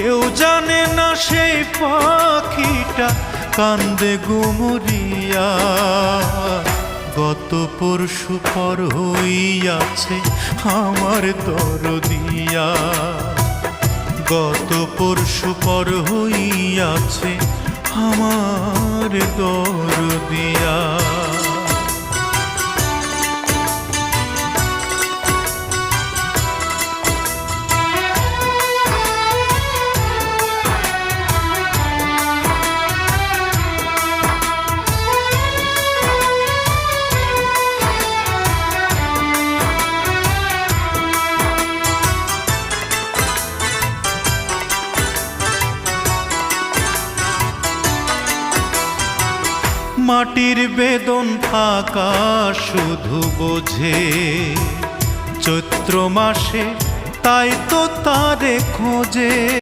কেউ জানে না সেই পাখিটা কান্দে গুমরিয়া। গত পরশু পর হইয়াছে আমার দরদিয়া, গত পরশু পর হইয়াছে আমার দরদিয়া। মাটির বেদন ফাঁকা শুধু বোঝে চৈত্র মাসে, তাই তো তারে খোঁজে।